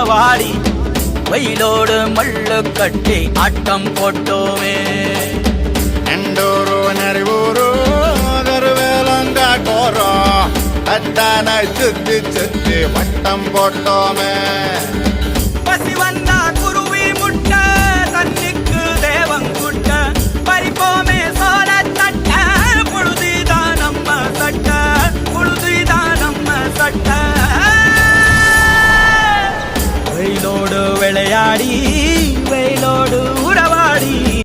வாடி வெயிலோடு மல்லு கட்டி ஆட்டம் போட்டோமே. எண்டூரு நெறிவூரு கருவேலங்காட்டோரோ அத்தானை சுத்தி சுத்தி வட்டம் போட்டோமே.